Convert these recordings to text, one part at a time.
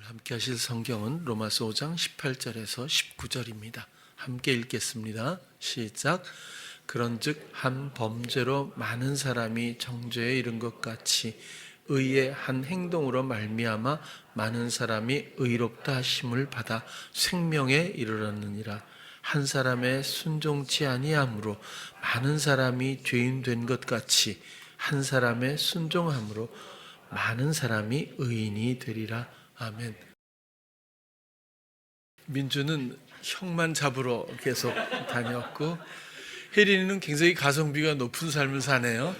함께 하실 성경은 로마서 5장 18절에서 19절입니다. 함께 읽겠습니다. 시작. 그런즉 한 범죄로 많은 사람이 정죄에 이른 것 같이 의의 한 행동으로 말미암아 많은 사람이 의롭다 하심을 받아 생명에 이르렀느니라. 한 사람의 순종치 아니함으로 많은 사람이 죄인 된 것 같이 한 사람의 순종함으로 많은 사람이 의인이 되리라. 아멘. 민주는 형만 잡으러 계속 다녔고 혜린이는 굉장히 가성비가 높은 삶을 사네요.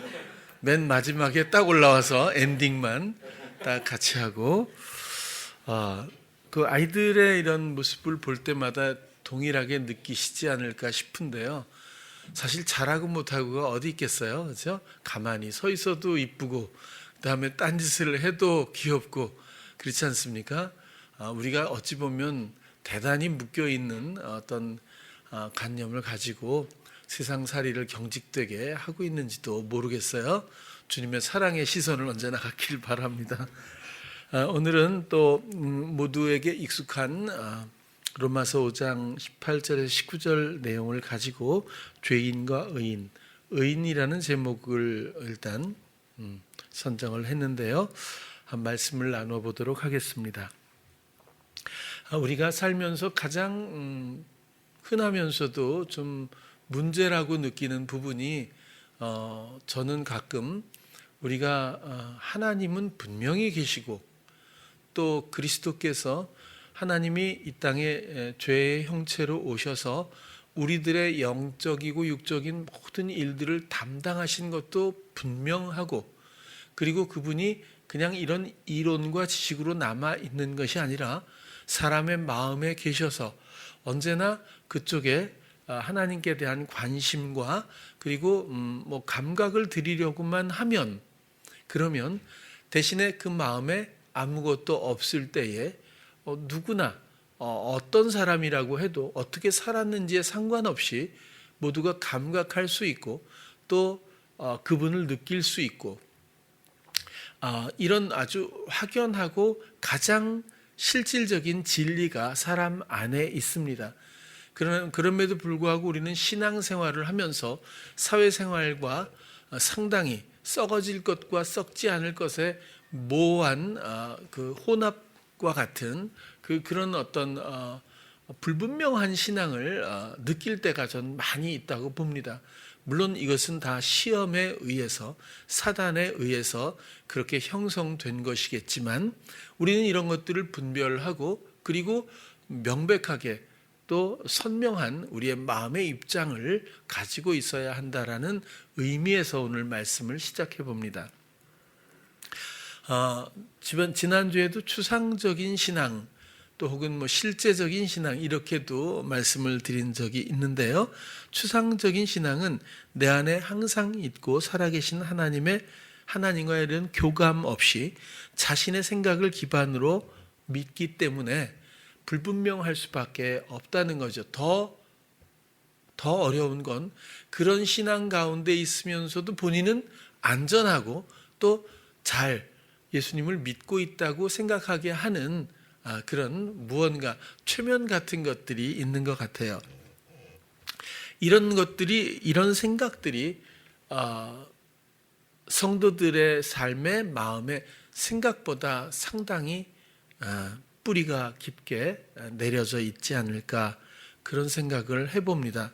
맨 마지막에 딱 올라와서 엔딩만 딱 같이 하고 그 아이들의 이런 모습을 볼 때마다 동일하게 느끼시지 않을까 싶은데요. 사실 잘하고 못하고가 어디 있겠어요, 그렇죠? 가만히 서 있어도 이쁘고 그다음에 딴짓을 해도 귀엽고 그렇지 않습니까? 우리가 어찌 보면 대단히 묶여있는 어떤 관념을 가지고 세상살이를 경직되게 하고 있는지도 모르겠어요. 주님의 사랑의 시선을 언제나 갖길 바랍니다. 오늘은 또 모두에게 익숙한 로마서 5장 18절에서 19절 내용을 가지고 죄인과 의인이라는 제목을 일단 선정을 했는데요. 한 말씀을 나눠보도록 하겠습니다. 우리가 살면서 가장 흔하면서도 좀 문제라고 느끼는 부분이 저는 가끔 우리가 하나님은 분명히 계시고 또 그리스도께서 하나님이 이 땅에 죄의 형체로 오셔서 우리들의 영적이고 육적인 모든 일들을 담당하신 것도 분명하고 그리고 그분이 그냥 이런 이론과 지식으로 남아 있는 것이 아니라 사람의 마음에 계셔서 언제나 그쪽에 하나님께 대한 관심과 그리고 뭐 감각을 드리려고만 하면 그러면 대신에 그 마음에 아무것도 없을 때에 누구나 어떤 사람이라고 해도 어떻게 살았는지에 상관없이 모두가 감각할 수 있고 또 그분을 느낄 수 있고 이런 아주 확연하고 가장 실질적인 진리가 사람 안에 있습니다. 그럼에도 불구하고 우리는 신앙생활을 하면서 사회생활과 상당히 썩어질 것과 썩지 않을 것의 모호한 그 혼합과 같은 그런 어떤 불분명한 신앙을 느낄 때가 전 많이 있다고 봅니다. 물론 이것은 다 시험에 의해서 사단에 의해서 그렇게 형성된 것이겠지만 우리는 이런 것들을 분별하고 그리고 명백하게 또 선명한 우리의 마음의 입장을 가지고 있어야 한다라는 의미에서 오늘 말씀을 시작해 봅니다. 지난주에도 추상적인 신앙 또 혹은 뭐 실제적인 신앙 이렇게도 말씀을 드린 적이 있는데요. 추상적인 신앙은 내 안에 항상 있고 살아계신 하나님과의 이런 교감 없이 자신의 생각을 기반으로 믿기 때문에 불분명할 수밖에 없다는 거죠. 더 어려운 건 그런 신앙 가운데 있으면서도 본인은 안전하고 또 잘 예수님을 믿고 있다고 생각하게 하는 그런 무언가 최면 같은 것들이 있는 것 같아요. 이런 생각들이 성도들의 삶의 마음에 생각보다 상당히 뿌리가 깊게 내려져 있지 않을까 그런 생각을 해봅니다.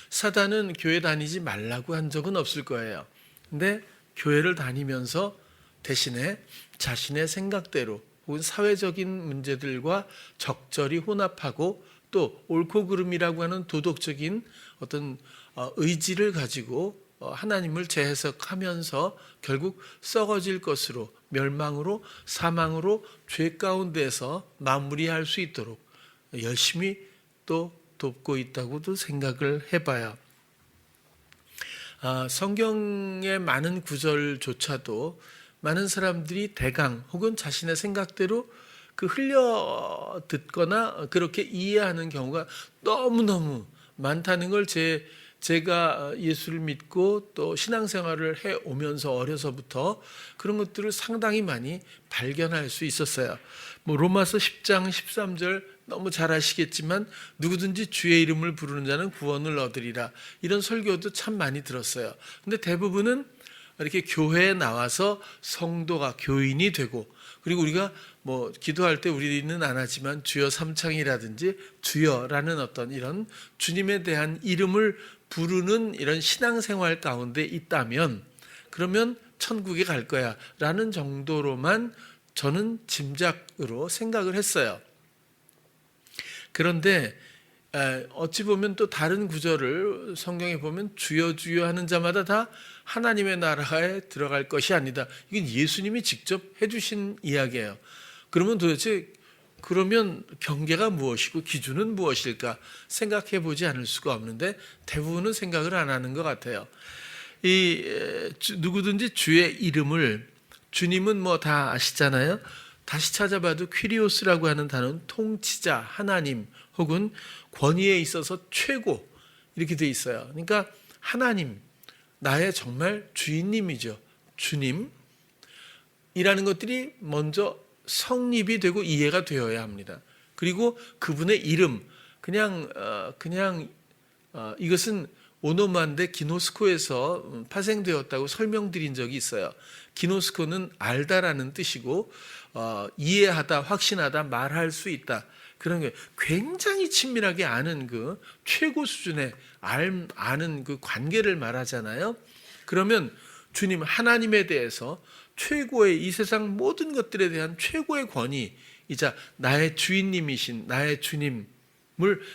사단은 교회 다니지 말라고 한 적은 없을 거예요. 근데 교회를 다니면서 대신에 자신의 생각대로 혹은 사회적인 문제들과 적절히 혼합하고 또 옳고 그름이라고 하는 도덕적인 어떤 의지를 가지고 하나님을 재해석하면서 결국 썩어질 것으로 멸망으로 사망으로 죄 가운데서 마무리할 수 있도록 열심히 또 돕고 있다고도 생각을 해봐요. 성경의 많은 구절조차도 많은 사람들이 대강 혹은 자신의 생각대로 흘려 듣거나 그렇게 이해하는 경우가 너무너무 많다는 걸 제 제가 예수를 믿고 또 신앙생활을 해오면서 어려서부터 그런 것들을 상당히 많이 발견할 수 있었어요. 뭐 로마서 10장 13절 너무 잘 아시겠지만 누구든지 주의 이름을 부르는 자는 구원을 얻으리라, 이런 설교도 참 많이 들었어요. 근데 대부분은 이렇게 교회에 나와서 성도가 교인이 되고, 그리고 우리가 뭐 기도할 때 우리는 안 하지만 주여 삼창이라든지 주여라는 어떤 이런 주님에 대한 이름을 부르는 이런 신앙생활 가운데 있다면 그러면 천국에 갈 거야 라는 정도로만 저는 짐작으로 생각을 했어요. 그런데 어찌 보면 또 다른 구절을 성경에 보면 주여 주여 하는 자마다 다 하나님의 나라에 들어갈 것이 아니다. 이건 예수님이 직접 해주신 이야기예요. 그러면 도대체 그러면 경계가 무엇이고 기준은 무엇일까 생각해 보지 않을 수가 없는데 대부분은 생각을 안 하는 것 같아요. 누구든지 주의 이름을, 주님은 뭐 다 아시잖아요. 다시 찾아봐도 퀴리오스라고 하는 단어는 통치자, 하나님 혹은 권위에 있어서 최고 이렇게 돼 있어요. 그러니까 하나님, 나의 정말 주인님이죠. 주님이라는 것들이 먼저 성립이 되고 이해가 되어야 합니다. 그리고 그분의 이름, 이것은 오노만데 기노스코에서 파생되었다고 설명드린 적이 있어요. 기노스코는 알다라는 뜻이고 이해하다, 확신하다, 말할 수 있다, 그런 게 굉장히 친밀하게 아는 그 최고 수준의 아는 그 관계를 말하잖아요. 그러면 주님 하나님에 대해서 최고의, 이 세상 모든 것들에 대한 최고의 권위이자 나의 주인님이신 나의 주님을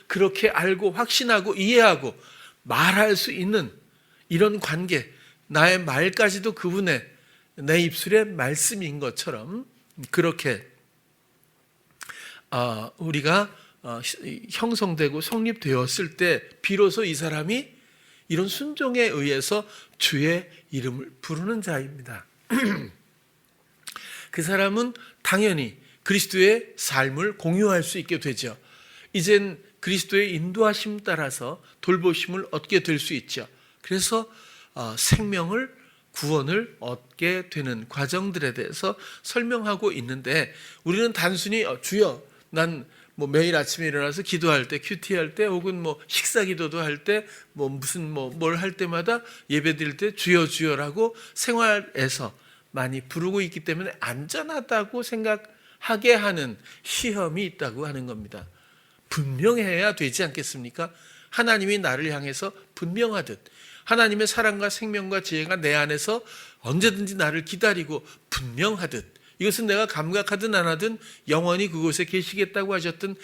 그렇게 알고 확신하고 이해하고 말할 수 있는 이런 관계, 나의 말까지도 그분의 내 입술의 말씀인 것처럼 그렇게 우리가 형성되고 성립되었을 때 비로소 이 사람이 이런 순종에 의해서 주의 이름을 부르는 자입니다. 그 사람은 당연히 그리스도의 삶을 공유할 수 있게 되죠. 이젠 그리스도의 인도하심 따라서 돌보심을 얻게 될 수 있죠. 그래서 생명을, 구원을 얻게 되는 과정들에 대해서 설명하고 있는데 우리는 단순히 주여, 난 뭐 매일 아침에 일어나서 기도할 때, 큐티할 때, 혹은 뭐 식사 기도도 할 때, 뭐 무슨 뭘 할 때마다 예배 드릴 때 주여 주여라고 생활에서 많이 부르고 있기 때문에 안전하다고 생각하게 하는 시험이 있다고 하는 겁니다. 분명해야 되지 않겠습니까? 하나님이 나를 향해서 분명하듯 하나님의 사랑과 생명과 지혜가 내 안에서 언제든지 나를 기다리고 분명하듯, 이것은 내가 감각하든 안 하든 영원히 그곳에 계시겠다고 하셨던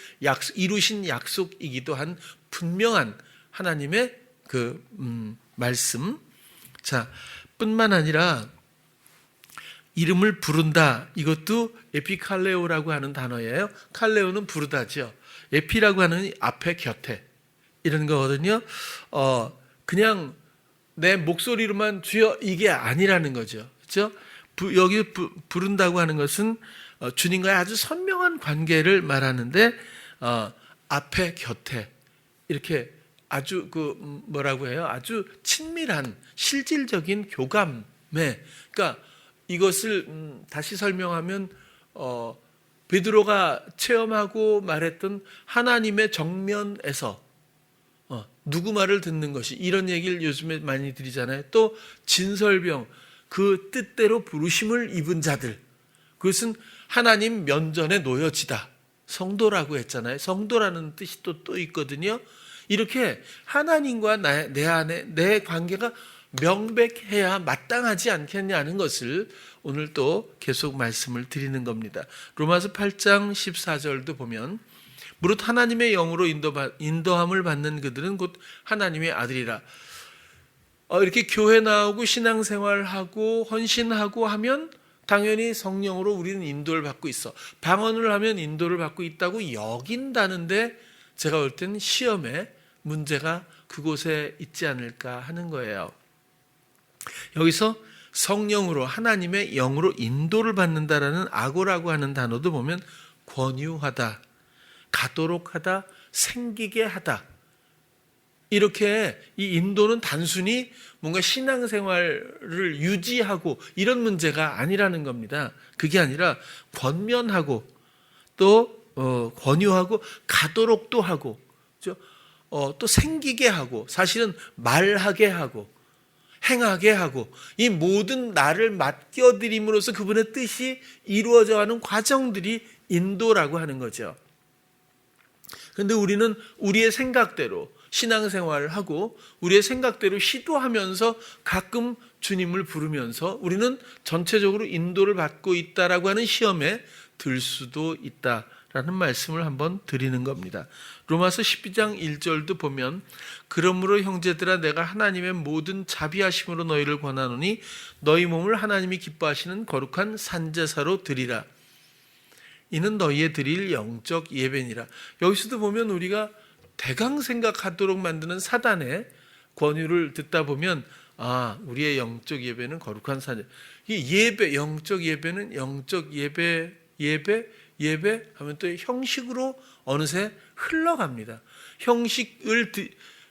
이루신 약속이기도 한 분명한 하나님의 그 말씀. 자, 뿐만 아니라 이름을 부른다, 이것도 에피칼레오라고 하는 단어예요. 칼레오는 부르다죠. 에피라고 하는 앞에, 곁에 이런 거거든요. 그냥 내 목소리로만 주여 이게 아니라는 거죠. 그렇죠? 여기 부른다고 하는 것은 주님과의 아주 선명한 관계를 말하는데 앞에, 곁에 이렇게 아주 뭐라고 해요? 아주 친밀한 실질적인 교감에, 그러니까 이것을 다시 설명하면 베드로가 체험하고 말했던 하나님의 정면에서 누구 말을 듣는 것이, 이런 얘기를 요즘에 많이 드리잖아요. 또 진설병, 그 뜻대로 부르심을 입은 자들, 그것은 하나님 면전에 놓여지다, 성도라고 했잖아요. 성도라는 뜻이 또 있거든요. 이렇게 하나님과 내 안에 내 관계가 명백해야 마땅하지 않겠냐는 것을 오늘 또 계속 말씀을 드리는 겁니다. 로마서 8장 14절도 보면 무릇 하나님의 영으로 인도함을 받는 그들은 곧 하나님의 아들이라. 이렇게 교회 나오고 신앙생활하고 헌신하고 하면 당연히 성령으로 우리는 인도를 받고 있어. 방언을 하면 인도를 받고 있다고 여긴다는데 제가 볼 때는 시험에 문제가 그곳에 있지 않을까 하는 거예요. 여기서 성령으로, 하나님의 영으로 인도를 받는다라는 아고라고 하는 단어도 보면 권유하다, 가도록 하다, 생기게 하다, 이렇게 이 인도는 단순히 뭔가 신앙생활을 유지하고 이런 문제가 아니라는 겁니다. 그게 아니라 권면하고 또 권유하고 가도록도 하고 또 생기게 하고 사실은 말하게 하고 행하게 하고 이 모든 나를 맡겨드림으로써 그분의 뜻이 이루어져가는 과정들이 인도라고 하는 거죠. 그런데 우리는 우리의 생각대로 신앙생활을 하고 우리의 생각대로 시도하면서 가끔 주님을 부르면서 우리는 전체적으로 인도를 받고 있다라고 하는 시험에 들 수도 있다라는 말씀을 한번 드리는 겁니다. 로마서 12장 1절도 보면 그러므로 형제들아 내가 하나님의 모든 자비하심으로 너희를 권하노니 너희 몸을 하나님이 기뻐하시는 거룩한 산제사로 드리라. 이는 너희의 드릴 영적 예배니라. 여기서도 보면 우리가 대강 생각하도록 만드는 사단의 권유를 듣다 보면 우리의 영적 예배는 거룩한 산제. 이 예배, 영적 예배는 영적 예배 하면 또 형식으로 어느새 흘러갑니다. 형식을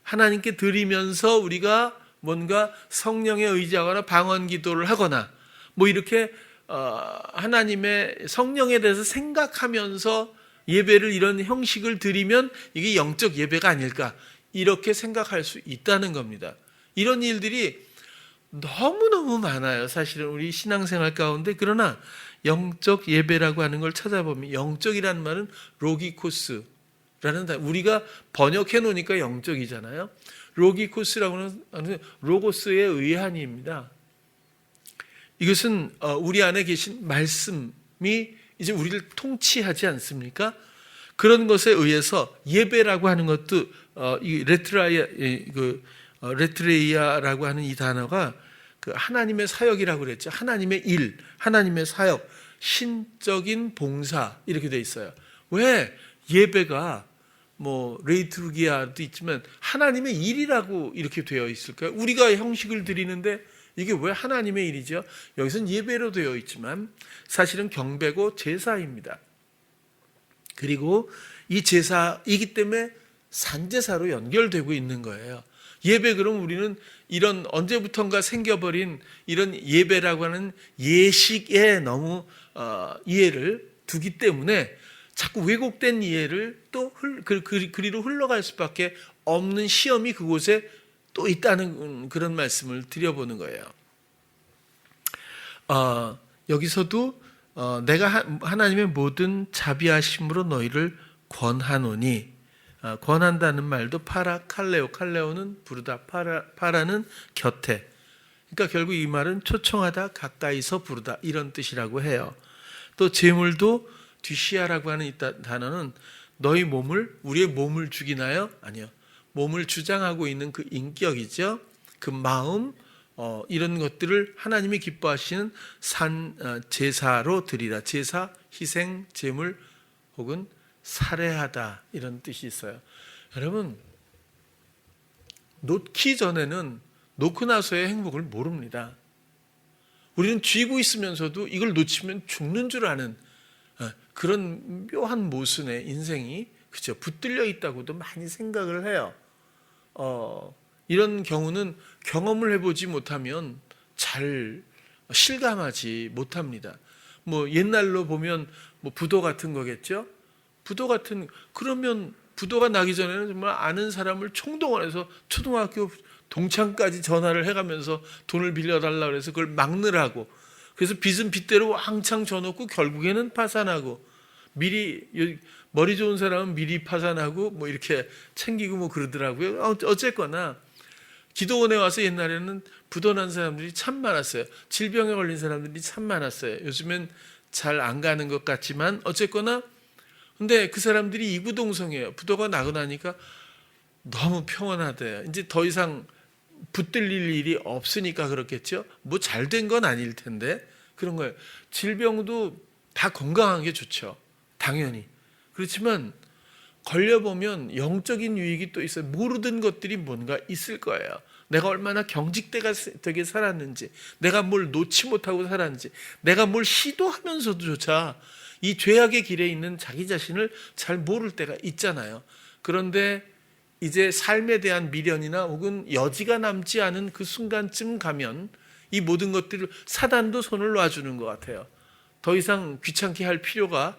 하나님께 드리면서 우리가 뭔가 성령에 의지하거나 방언 기도를 하거나 뭐 이렇게 하나님의 성령에 대해서 생각하면서 예배를 이런 형식을 드리면 이게 영적 예배가 아닐까 이렇게 생각할 수 있다는 겁니다. 이런 일들이 너무너무 많아요. 사실은 우리 신앙생활 가운데. 그러나 영적 예배라고 하는 걸 찾아보면 영적이라는 말은 로기코스라는 우리가 번역해 놓으니까 영적이잖아요. 로기코스라고 하는 로고스의 의한입니다. 이것은 우리 안에 계신 말씀이 이제 우리를 통치하지 않습니까? 그런 것에 의해서 예배라고 하는 것도 이 레트레이아라고 하는 이 단어가 그 하나님의 사역이라고 그랬죠. 하나님의 일, 하나님의 사역, 신적인 봉사 이렇게 돼 있어요. 왜 예배가 뭐 레이투르기아도 있지만 하나님의 일이라고 이렇게 되어 있을까요? 우리가 형식을 드리는데 이게 왜 하나님의 일이죠? 여기서는 예배로 되어 있지만 사실은 경배고 제사입니다. 그리고 이 제사이기 때문에 산제사로 연결되고 있는 거예요. 예배 그럼 우리는 이런 언제부턴가 생겨버린 이런 예배라고 하는 예식에 너무 이해를 두기 때문에 자꾸 왜곡된 이해를 또 그리로 흘러갈 수밖에 없는 시험이 그곳에 또 있다는 그런 말씀을 드려보는 거예요. 여기서도 내가 하나님의 모든 자비하심으로 너희를 권하노니 권한다는 말도 칼레오는 부르다, 파라는 곁에. 그러니까 결국 이 말은 초청하다, 가까이서 부르다 이런 뜻이라고 해요. 또 제물도 뒤시아라고 하는 이 단어는 너희 몸을 우리의 몸을 죽이나요? 아니요. 몸을 주장하고 있는 그 인격이죠. 그 마음 이런 것들을 하나님이 기뻐하시는 제사로 드리라. 제사, 희생, 제물 혹은 살해하다 이런 뜻이 있어요. 여러분 놓기 전에는 놓고 나서의 행복을 모릅니다. 우리는 쥐고 있으면서도 이걸 놓치면 죽는 줄 아는 그런 묘한 모순의 인생이 그죠 붙들려 있다고도 많이 생각을 해요. 이런 경우는 경험을 해보지 못하면 잘 실감하지 못합니다. 뭐 옛날로 보면 뭐 부도 같은 거겠죠. 그러면 부도가 나기 전에는 정말 아는 사람을 총동원해서 초등학교 동창까지 전화를 해가면서 돈을 빌려달라고 해서 그걸 막느라고 그래서 빚은 빚대로 왕창 져놓고 결국에는 파산하고 미리 머리 좋은 사람은 미리 파산하고 뭐 이렇게 챙기고 뭐 그러더라고요. 어쨌거나 기도원에 와서 옛날에는 부도난 사람들이 참 많았어요. 질병에 걸린 사람들이 참 많았어요. 요즘엔 잘 안 가는 것 같지만 어쨌거나 근데 그 사람들이 이구동성이에요. 부도가 나고 나니까 너무 평온하대요. 이제 더 이상 붙들릴 일이 없으니까 그렇겠죠. 뭐 잘 된 건 아닐 텐데 그런 거예요. 질병도 다 건강한 게 좋죠. 당연히. 그렇지만 걸려보면 영적인 유익이 또 있어요. 모르던 것들이 뭔가 있을 거예요. 내가 얼마나 경직되게 살았는지, 내가 뭘 놓지 못하고 살았는지, 내가 뭘 시도하면서도조차 이 죄악의 길에 있는 자기 자신을 잘 모를 때가 있잖아요. 그런데 이제 삶에 대한 미련이나 혹은 여지가 남지 않은 그 순간쯤 가면 이 모든 것들을 사단도 손을 놔주는 것 같아요. 더 이상 귀찮게 할 필요가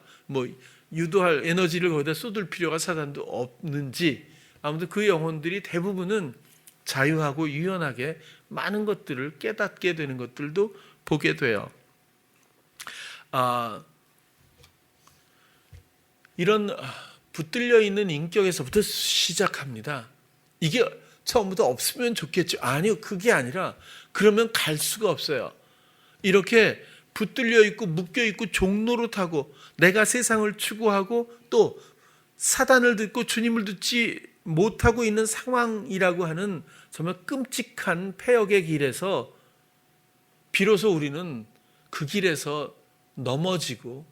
유도할 에너지를 거기다 쏟을 필요가 사단도 없는지, 아무튼 그 영혼들이 대부분은 자유하고 유연하게 많은 것들을 깨닫게 되는 것들도 보게 돼요. 이런 붙들려 있는 인격에서부터 시작합니다. 이게 처음부터 없으면 좋겠죠. 아니요, 그게 아니라 그러면 갈 수가 없어요. 이렇게 붙들려 있고 묶여 있고 종노릇하고 내가 세상을 추구하고 또 사단을 듣고 주님을 듣지 못하고 있는 상황이라고 하는 정말 끔찍한 폐역의 길에서 비로소 우리는 그 길에서 넘어지고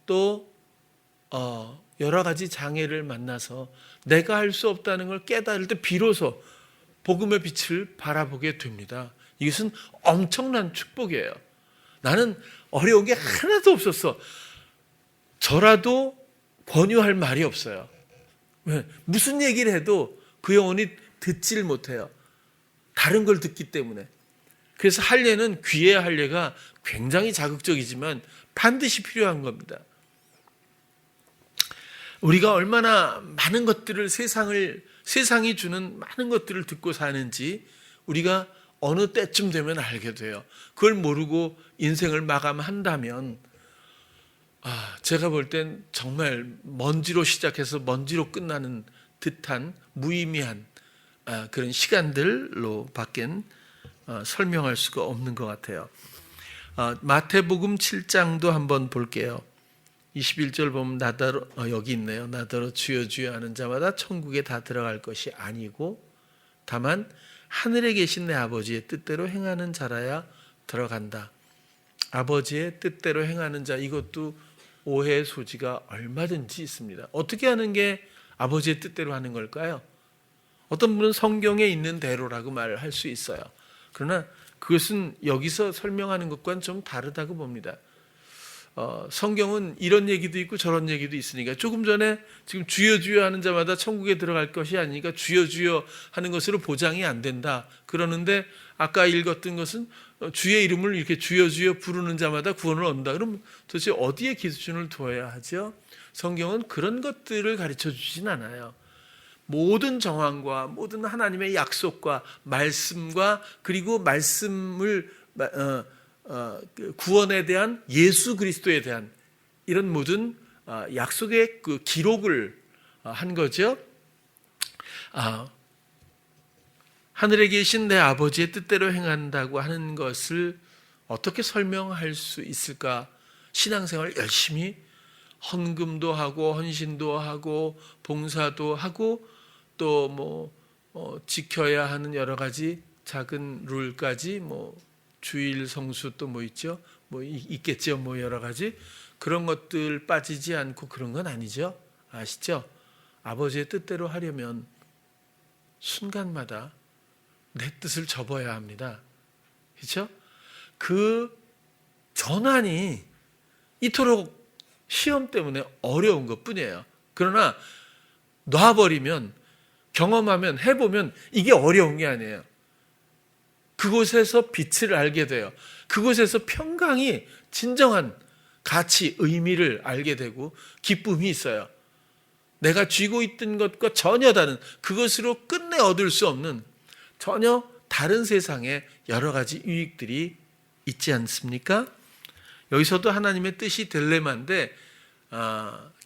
또 여러 가지 장애를 만나서 내가 할 수 없다는 걸 깨달을 때 비로소 복음의 빛을 바라보게 됩니다. 이것은 엄청난 축복이에요. 나는 어려운 게 하나도 없었어. 저라도 권유할 말이 없어요. 왜? 무슨 얘기를 해도 그 영혼이 듣지를 못해요. 다른 걸 듣기 때문에. 그래서 할례는 귀의 할례가 굉장히 자극적이지만 반드시 필요한 겁니다. 우리가 얼마나 많은 것들을 세상이 주는 많은 것들을 듣고 사는지 우리가 어느 때쯤 되면 알게 돼요. 그걸 모르고 인생을 마감한다면 제가 볼 땐 정말 먼지로 시작해서 먼지로 끝나는 듯한 무의미한 그런 시간들로 밖엔 설명할 수가 없는 것 같아요. 마태복음 7장도 한번 볼게요. 21절 보면 나더러 여기 있네요. 나더러 주여 주여 하는 자마다 천국에 다 들어갈 것이 아니고 다만 하늘에 계신 내 아버지의 뜻대로 행하는 자라야 들어간다. 아버지의 뜻대로 행하는 자, 이것도 오해의 소지가 얼마든지 있습니다. 어떻게 하는 게 아버지의 뜻대로 하는 걸까요? 어떤 분은 성경에 있는 대로라고 말할 수 있어요. 그러나 그것은 여기서 설명하는 것과는 좀 다르다고 봅니다. 성경은 이런 얘기도 있고 저런 얘기도 있으니까 조금 전에 지금 주여 주여 하는 자마다 천국에 들어갈 것이 아니니까 주여 주여 하는 것으로 보장이 안 된다 그러는데, 아까 읽었던 것은 주의 이름을 이렇게 주여 주여 부르는 자마다 구원을 얻는다. 그럼 도대체 어디에 기준을 두어야 하죠? 성경은 그런 것들을 가르쳐 주진 않아요. 모든 정황과 모든 하나님의 약속과 말씀과 그리고 말씀을 구원에 대한 예수 그리스도에 대한 이런 모든 약속의 그 기록을 한 거죠. 하늘에 계신 내 아버지의 뜻대로 행한다고 하는 것을 어떻게 설명할 수 있을까? 신앙생활 열심히 헌금도 하고 헌신도 하고 봉사도 하고 또 지켜야 하는 여러 가지 작은 룰까지 주일 성수 또 있죠? 있겠죠. 여러 가지 그런 것들 빠지지 않고 그런 건 아니죠. 아시죠? 아버지의 뜻대로 하려면 순간마다 내 뜻을 접어야 합니다. 그렇죠? 그 전환이 이토록 시험 때문에 어려운 것뿐이에요. 그러나 놔버리면, 경험하면, 해보면 이게 어려운 게 아니에요. 그곳에서 빛을 알게 돼요. 그곳에서 평강이 진정한 가치, 의미를 알게 되고 기쁨이 있어요. 내가 쥐고 있던 것과 전혀 다른, 그것으로 끝내 얻을 수 없는 전혀 다른 세상에 여러 가지 유익들이 있지 않습니까? 여기서도 하나님의 뜻이 딜레마인데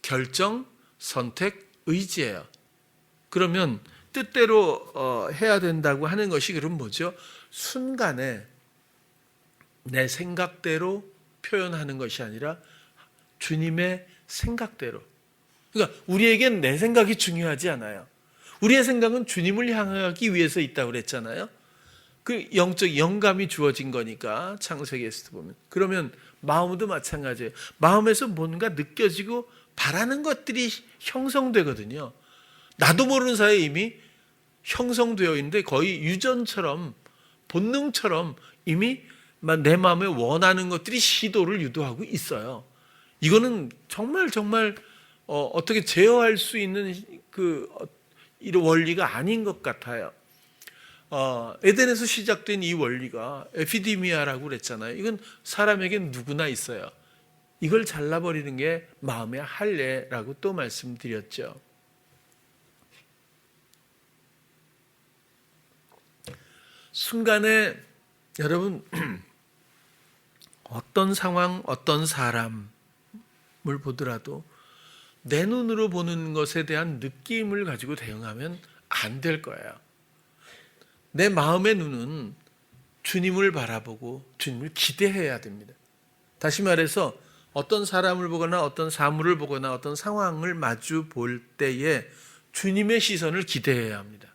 결정, 선택, 의지예요. 그러면 뜻대로 해야 된다고 하는 것이 그럼 뭐죠? 순간에 내 생각대로 표현하는 것이 아니라 주님의 생각대로. 그러니까 우리에겐 내 생각이 중요하지 않아요. 우리의 생각은 주님을 향하기 위해서 있다고 그랬잖아요. 그 영적 영감이 주어진 거니까 창세기에서도 보면. 그러면 마음도 마찬가지예요. 마음에서 뭔가 느껴지고 바라는 것들이 형성되거든요. 나도 모르는 사이에 이미 형성되어 있는데 거의 유전처럼 본능처럼 이미 내 마음에 원하는 것들이 시도를 유도하고 있어요. 이거는 정말 어떻게 제어할 수 있는 그 이런 원리가 아닌 것 같아요. 에덴에서 시작된 이 원리가 에피디미아라고 그랬잖아요. 이건 사람에게 누구나 있어요. 이걸 잘라버리는 게 마음의 할례라고 또 말씀드렸죠. 순간에 여러분 어떤 상황, 어떤 사람을 보더라도 내 눈으로 보는 것에 대한 느낌을 가지고 대응하면 안 될 거예요. 내 마음의 눈은 주님을 바라보고 주님을 기대해야 됩니다. 다시 말해서 어떤 사람을 보거나 어떤 사물을 보거나 어떤 상황을 마주 볼 때에 주님의 시선을 기대해야 합니다.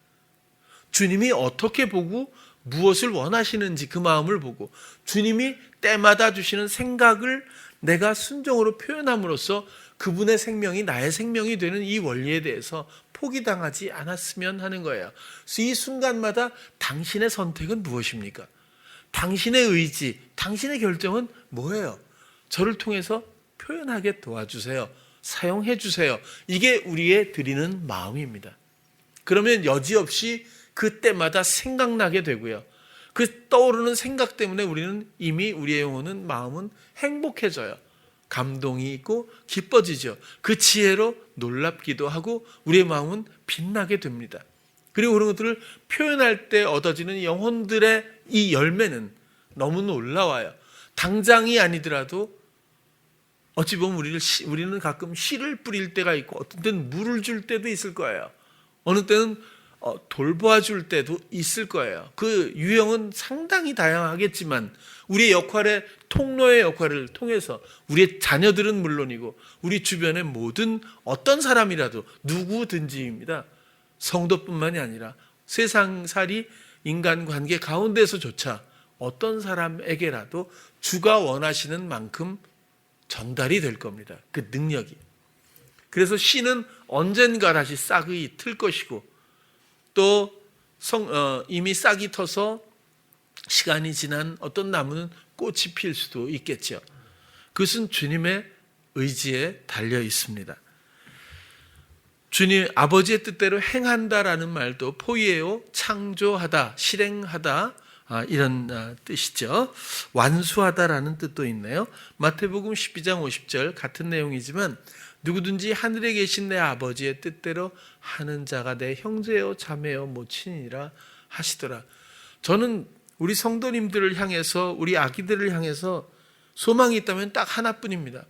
주님이 어떻게 보고 무엇을 원하시는지 그 마음을 보고 주님이 때마다 주시는 생각을 내가 순종으로 표현함으로써 그분의 생명이 나의 생명이 되는 이 원리에 대해서 포기당하지 않았으면 하는 거예요. 그래서 이 순간마다 당신의 선택은 무엇입니까? 당신의 의지, 당신의 결정은 뭐예요? 저를 통해서 표현하게 도와주세요. 사용해 주세요. 이게 우리의 드리는 마음입니다. 그러면 여지없이 그때마다 생각나게 되고요. 그 떠오르는 생각 때문에 우리는 이미 우리의 영혼은 마음은 행복해져요. 감동이 있고 기뻐지죠. 그 지혜로 놀랍기도 하고 우리의 마음은 빛나게 됩니다. 그리고 그런 것들을 표현할 때 얻어지는 영혼들의 이 열매는 너무 놀라워요. 당장이 아니더라도 어찌 보면 우리는 가끔 씨를 뿌릴 때가 있고 어떤 때는 물을 줄 때도 있을 거예요. 어느 때는 돌보아줄 때도 있을 거예요. 그 유형은 상당히 다양하겠지만 우리의 역할의 통로의 역할을 통해서 우리의 자녀들은 물론이고 우리 주변의 모든 어떤 사람이라도 누구든지입니다. 성도뿐만이 아니라 세상살이 인간관계 가운데서조차 어떤 사람에게라도 주가 원하시는 만큼 전달이 될 겁니다. 그 능력이. 그래서 씨는 언젠가 다시 싹이 틀 것이고 또 이미 싹이 터서 시간이 지난 어떤 나무는 꽃이 필 수도 있겠죠. 그것은 주님의 의지에 달려 있습니다. 주님 아버지의 뜻대로 행한다라는 말도 포이에요, 창조하다, 실행하다 이런 뜻이죠. 완수하다라는 뜻도 있네요. 마태복음 12장 50절 같은 내용이지만 누구든지 하늘에 계신 내 아버지의 뜻대로 하는 자가 내 형제요 자매요 모친이라 하시더라. 저는 우리 성도님들을 향해서 우리 아기들을 향해서 소망이 있다면 딱 하나뿐입니다.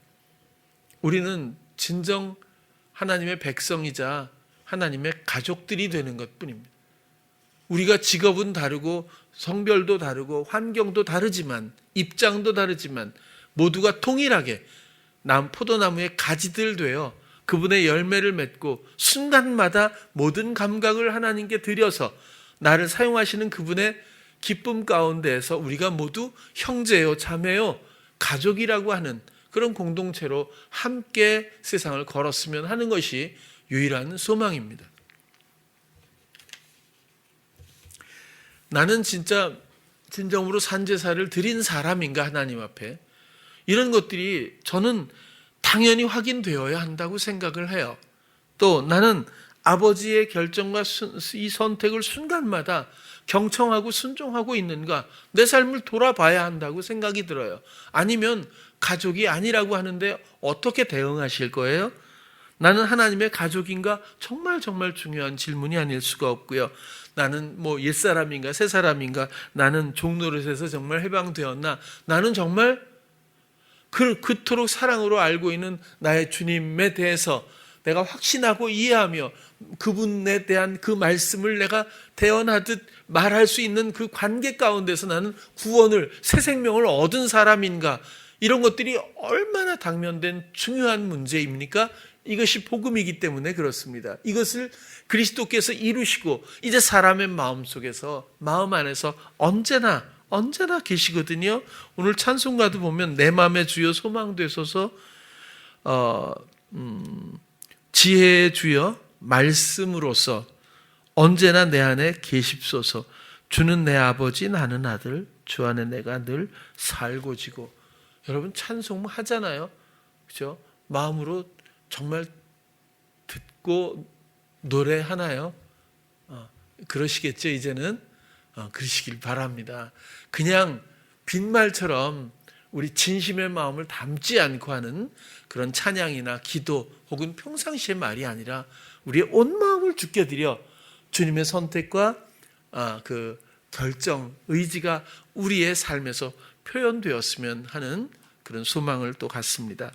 우리는 진정 하나님의 백성이자 하나님의 가족들이 되는 것뿐입니다. 우리가 직업은 다르고 성별도 다르고 환경도 다르지만 입장도 다르지만 모두가 통일하게 포도나무의 가지들 되어 그분의 열매를 맺고 순간마다 모든 감각을 하나님께 드려서 나를 사용하시는 그분의 기쁨 가운데에서 우리가 모두 형제요 자매요 가족이라고 하는 그런 공동체로 함께 세상을 걸었으면 하는 것이 유일한 소망입니다. 나는 진짜 진정으로 산제사를 드린 사람인가 하나님 앞에, 이런 것들이 저는 당연히 확인되어야 한다고 생각을 해요. 또 나는 아버지의 결정과 이 선택을 순간마다 경청하고 순종하고 있는가, 내 삶을 돌아봐야 한다고 생각이 들어요. 아니면 가족이 아니라고 하는데 어떻게 대응하실 거예요? 나는 하나님의 가족인가? 정말 중요한 질문이 아닐 수가 없고요. 나는 옛사람인가 새사람인가? 나는 종노릇에서 정말 해방되었나? 나는 정말 그토록 사랑으로 알고 있는 나의 주님에 대해서 내가 확신하고 이해하며 그분에 대한 그 말씀을 내가 대언하듯 말할 수 있는 그 관계 가운데서 나는 구원을, 새 생명을 얻은 사람인가? 이런 것들이 얼마나 당면된 중요한 문제입니까? 이것이 복음이기 때문에 그렇습니다. 이것을 그리스도께서 이루시고 이제 사람의 마음속에서, 마음 안에서 언제나 계시거든요. 오늘 찬송가도 보면 내 마음의 주여 소망 되소서, 지혜의 주여 말씀으로서 언제나 내 안에 계십소서. 주는 내 아버지 나는 아들, 주 안에 내가 늘 살고 지고. 여러분 찬송 하잖아요, 그렇죠? 마음으로 정말 듣고 노래하나요? 그러시겠죠, 이제는? 그러시길 바랍니다. 그냥 빈말처럼 우리 진심의 마음을 담지 않고 하는 그런 찬양이나 기도 혹은 평상시의 말이 아니라 우리의 온 마음을 주께 드려 주님의 선택과 그 결정, 의지가 우리의 삶에서 표현되었으면 하는 그런 소망을 또 갖습니다.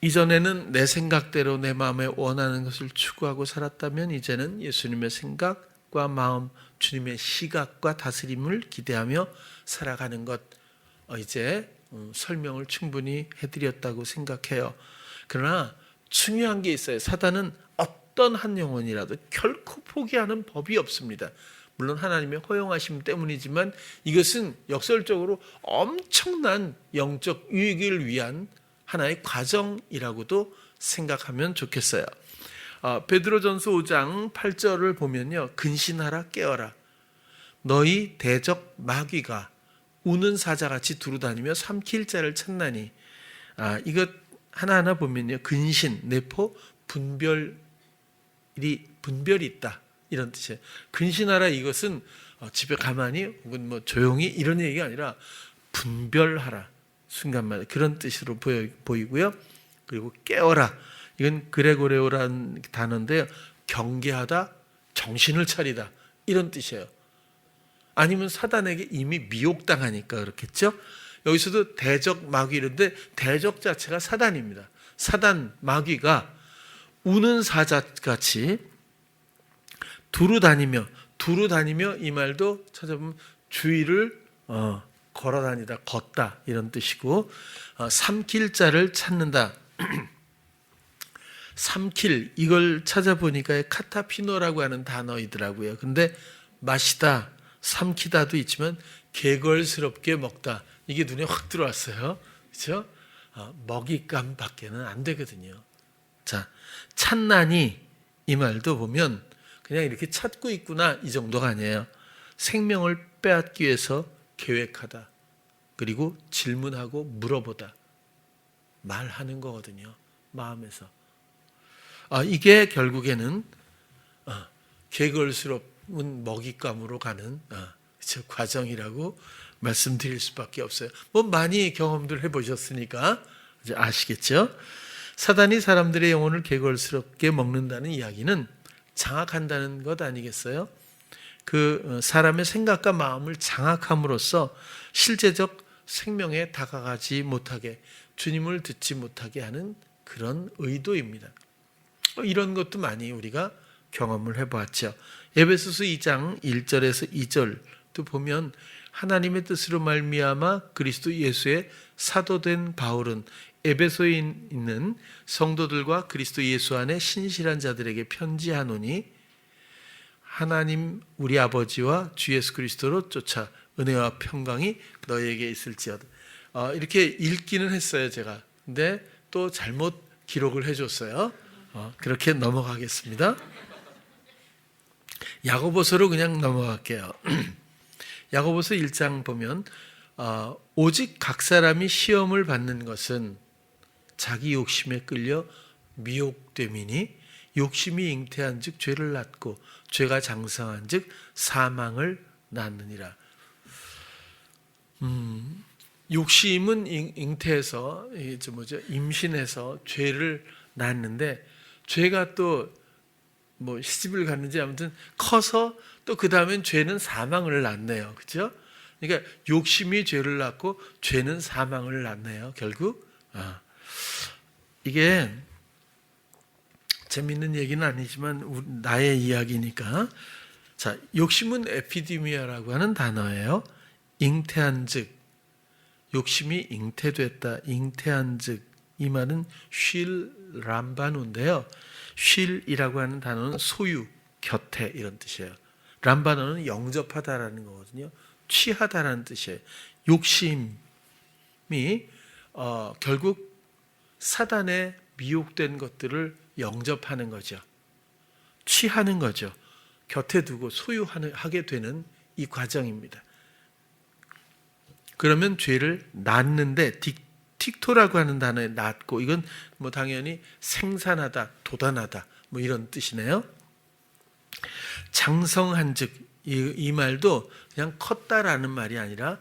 이전에는 내 생각대로 내 마음에 원하는 것을 추구하고 살았다면 이제는 예수님의 생각과 마음, 주님의 시각과 다스림을 기대하며 살아가는 것, 이제 설명을 충분히 해드렸다고 생각해요. 그러나 중요한 게 있어요. 사단은 어떤 한 영혼이라도 결코 포기하는 법이 없습니다. 물론 하나님의 허용하심 때문이지만 이것은 역설적으로 엄청난 영적 유익을 위한 하나의 과정이라고도 생각하면 좋겠어요. 베드로전서 5장 8절을 보면요, 근신하라 깨어라 너희 대적 마귀가 우는 사자같이 두루다니며 삼킬 자를 찾나니. 이것 하나하나 보면요, 근신, 내포, 분별이 있다 이런 뜻이에요. 근신하라 이것은 집에 가만히 혹은 뭐 조용히 이런 얘기가 아니라 분별하라, 순간마다 그런 뜻으로 보이고요. 그리고 깨어라, 이건 그레고레오라는 단어인데요, 경계하다, 정신을 차리다 이런 뜻이에요. 아니면 사단에게 이미 미혹당하니까 그렇겠죠. 여기서도 대적 마귀인데 대적 자체가 사단입니다. 사단 마귀가 우는 사자같이 두루다니며 이 말도 찾아보면 주위를 걸어다니다, 걷다 이런 뜻이고, 삼킬 자를 찾는다. 삼킬, 이걸 찾아보니까 카타피노라고 하는 단어이더라고요. 근데 마시다, 삼키다도 있지만 개걸스럽게 먹다, 이게 눈에 확 들어왔어요. 그렇죠? 먹잇감 밖에는 안 되거든요. 자, 찾나니 이 말도 보면 그냥 이렇게 찾고 있구나 이 정도가 아니에요. 생명을 빼앗기 위해서 계획하다, 그리고 질문하고 물어보다, 말하는 거거든요. 마음에서. 이게 결국에는 개걸스러운 먹잇감으로 가는 과정이라고 말씀드릴 수밖에 없어요. 뭐 많이 경험들 해보셨으니까 이제 아시겠죠? 사단이 사람들의 영혼을 개걸스럽게 먹는다는 이야기는 장악한다는 것 아니겠어요? 그 사람의 생각과 마음을 장악함으로써 실제적 생명에 다가가지 못하게, 주님을 듣지 못하게 하는 그런 의도입니다. 이런 것도 많이 우리가 경험을 해보았죠. 에베소서 2장 1절에서 2절도 보면 하나님의 뜻으로 말미암아 그리스도 예수의 사도된 바울은 에베소에 있는 성도들과 그리스도 예수 안에 신실한 자들에게 편지하노니 하나님 우리 아버지와 주 예수 그리스도로 쫓아 은혜와 평강이 너희에게 있을지어다. 이렇게 읽기는 했어요, 제가. 근데 또 잘못 기록을 해줬어요. 그렇게 넘어가겠습니다. 야고보서로 그냥 넘어갈게요. 야고보서 1장 보면 오직 각 사람이 시험을 받는 것은 자기 욕심에 끌려 미혹됨이니 욕심이 잉태한 즉 죄를 낳고 죄가 장성한 즉 사망을 낳느니라. 욕심은 잉태해서 임신해서 죄를 낳는데, 죄가 또 뭐 시집을 갔는지 아무튼 커서 또 그 다음엔 죄는 사망을 낳네요. 그렇죠? 그러니까 욕심이 죄를 낳고 죄는 사망을 낳네요. 결국 이게 재밌는 얘기는 아니지만 나의 이야기니까. 자, 욕심은 에피디미아라고 하는 단어예요. 잉태한 즉, 욕심이 잉태됐다, 잉태한 즉, 이 말은 쉴 람바누인데요. 쉴이라고 하는 단어는 소유, 곁에 이런 뜻이에요. 람바누는 영접하다라는 거거든요. 취하다라는 뜻이에요. 욕심이 결국 사단에 미혹된 것들을 영접하는 거죠. 취하는 거죠. 곁에 두고 소유하게 되는 이 과정입니다. 그러면 죄를 낳는데 틱토라고 하는 단어에 낳고, 이건 뭐 당연히 생산하다, 도단하다 뭐 이런 뜻이네요. 장성한즉, 이 말도 그냥 컸다라는 말이 아니라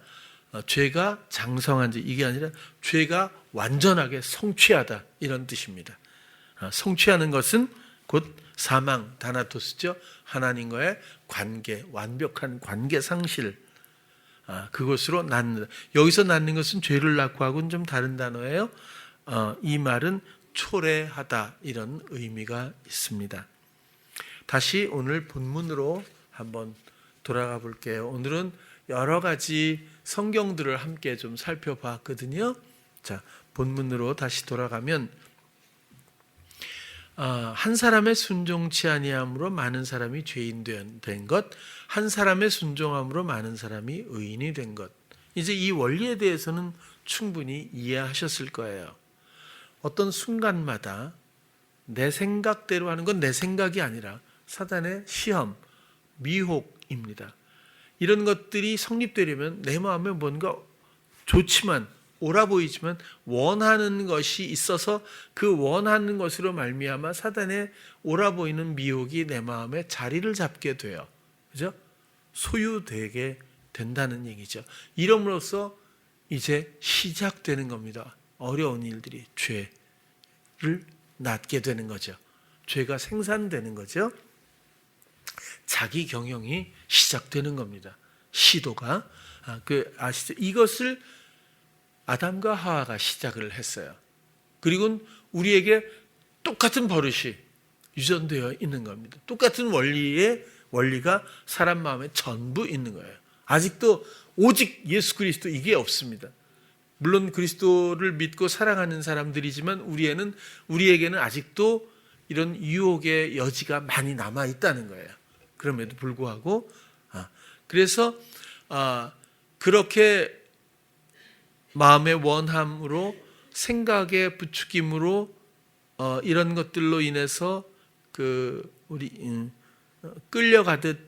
죄가 장성한즉, 이게 아니라 죄가 완전하게 성취하다 이런 뜻입니다. 성취하는 것은 곧 사망, 다나토스죠. 하나님과의 관계, 완벽한 관계 상실, 그것으로 낳는다. 여기서 낳는 것은 죄를 낳고 하고는 좀 다른 단어예요. 이 말은 초래하다 이런 의미가 있습니다. 다시 오늘 본문으로 한번 돌아가 볼게요. 오늘은 여러 가지 성경들을 함께 좀 살펴봤거든요. 자, 본문으로 다시 돌아가면 한 사람의 순종치 아니함으로 많은 사람이 죄인 된 것, 한 사람의 순종함으로 많은 사람이 의인이 된 것. 이제 이 원리에 대해서는 충분히 이해하셨을 거예요. 어떤 순간마다 내 생각대로 하는 건 내 생각이 아니라 사단의 시험, 미혹입니다. 이런 것들이 성립되려면 내 마음에 뭔가 좋지만, 옳아 보이지만 원하는 것이 있어서 그 원하는 것으로 말미암아 사단의 옳아 보이는 미혹이 내 마음에 자리를 잡게 돼요. 그죠? 소유되게 된다는 얘기죠. 이름으로써 이제 시작되는 겁니다. 어려운 일들이, 죄를 낳게 되는 거죠. 죄가 생산되는 거죠. 자기 경영이 시작되는 겁니다. 시도가. 아시죠? 이것을 아담과 하와가 시작을 했어요. 그리고 우리에게 똑같은 버릇이 유전되어 있는 겁니다. 똑같은 원리가 사람 마음에 전부 있는 거예요. 아직도 오직 예수 그리스도, 이게 없습니다. 물론 그리스도를 믿고 사랑하는 사람들이지만 우리에게는 아직도 이런 유혹의 여지가 많이 남아 있다는 거예요. 그럼에도 불구하고 그래서 그렇게 마음의 원함으로, 생각의 부추김으로, 이런 것들로 인해서 우리 끌려가듯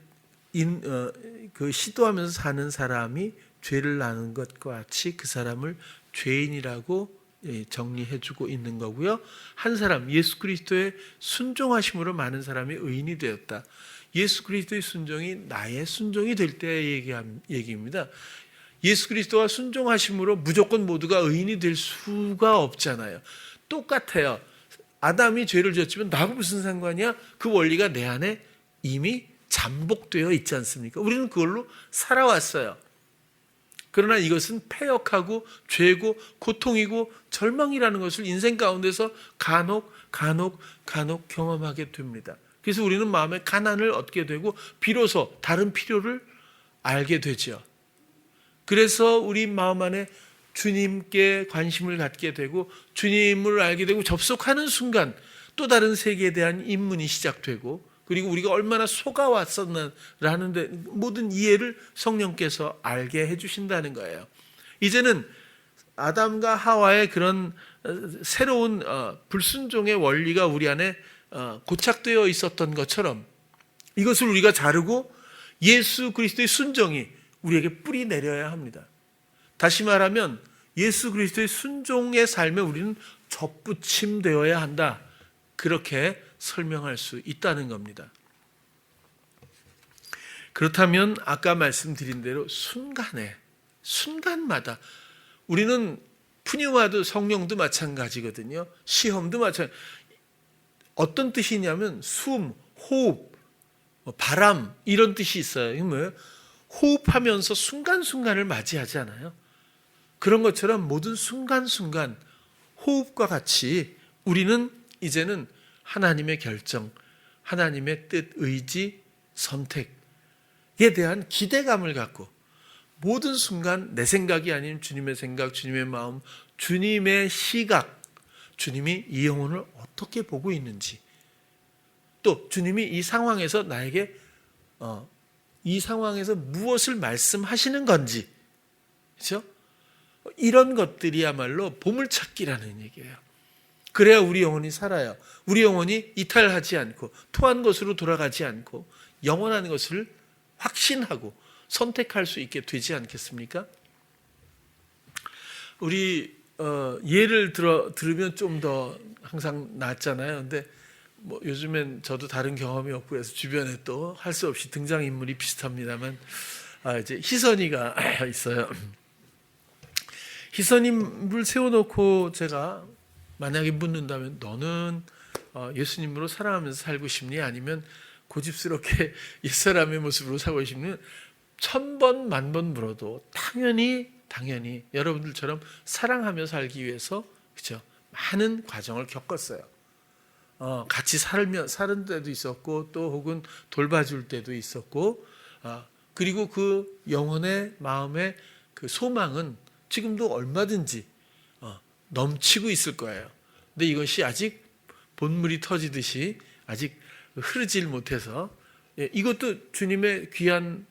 시도하면서 사는 사람이 죄를 낳는 것과 같이 그 사람을 죄인이라고 정리해주고 있는 거고요. 한 사람, 예수 그리스도의 순종하심으로 많은 사람이 의인이 되었다. 예수 그리스도의 순종이 나의 순종이 될 때의 얘기입니다. 예수 그리스도와 순종하심으로 무조건 모두가 의인이 될 수가 없잖아요. 똑같아요. 아담이 죄를 지었지만 나하고 무슨 상관이야? 그 원리가 내 안에 이미 잠복되어 있지 않습니까? 우리는 그걸로 살아왔어요. 그러나 이것은 패역하고 죄고 고통이고 절망이라는 것을 인생 가운데서 간혹 경험하게 됩니다. 그래서 우리는 마음의 가난을 얻게 되고 비로소 다른 필요를 알게 되죠. 그래서 우리 마음 안에 주님께 관심을 갖게 되고 주님을 알게 되고 접속하는 순간 또 다른 세계에 대한 입문이 시작되고, 그리고 우리가 얼마나 속아왔었나라는 데 모든 이해를 성령께서 알게 해주신다는 거예요. 이제는 아담과 하와의 그런 새로운 불순종의 원리가 우리 안에 고착되어 있었던 것처럼 이것을 우리가 자르고 예수 그리스도의 순종이 우리에게 뿌리 내려야 합니다. 다시 말하면 예수 그리스도의 순종의 삶에 우리는 접붙임되어야 한다. 그렇게 설명할 수 있다는 겁니다. 그렇다면 아까 말씀드린 대로 순간마다 우리는 푸뉴마도 성령도 마찬가지거든요. 시험도 마찬가지. 어떤 뜻이냐면 숨, 호흡, 바람 이런 뜻이 있어요. 이게 뭐예요? 호흡하면서 순간순간을 맞이하지 않아요? 그런 것처럼 모든 순간순간 호흡과 같이 우리는 이제는 하나님의 결정, 하나님의 뜻, 의지, 선택에 대한 기대감을 갖고 모든 순간 내 생각이 아닌 주님의 생각, 주님의 마음, 주님의 시각, 주님이 이 영혼을 어떻게 보고 있는지, 또 주님이 이 상황에서 나에게 이 상황에서 무엇을 말씀하시는 건지, 그렇죠? 이런 것들이야말로 보물찾기라는 얘기예요. 그래야 우리 영혼이 살아요. 우리 영혼이 이탈하지 않고 토한 것으로 돌아가지 않고 영원한 것을 확신하고 선택할 수 있게 되지 않겠습니까? 우리 예를 들으면 좀 더 항상 낫잖아요. 근데 뭐 요즘엔 저도 다른 경험이 없고 해서 주변에 또 할 수 없이 등장인물이 비슷합니다만, 이제 희선이가 있어요. 희선님을 세워놓고 제가 만약에 묻는다면, 너는 예수님으로 살아가면서 살고 싶니? 아니면 고집스럽게 옛사람의 모습으로 살고 싶니? 1000번 만번 물어도 당연히 여러분들처럼 사랑하며 살기 위해서, 그렇죠, 많은 과정을 겪었어요. 같이 사는 때도 있었고, 또 혹은 돌봐줄 때도 있었고, 그리고 그 영혼의 마음의 그 소망은 지금도 얼마든지 넘치고 있을 거예요. 근데 이것이 아직 본물이 터지듯이 아직 흐르질 못해서, 이것도 주님의 귀한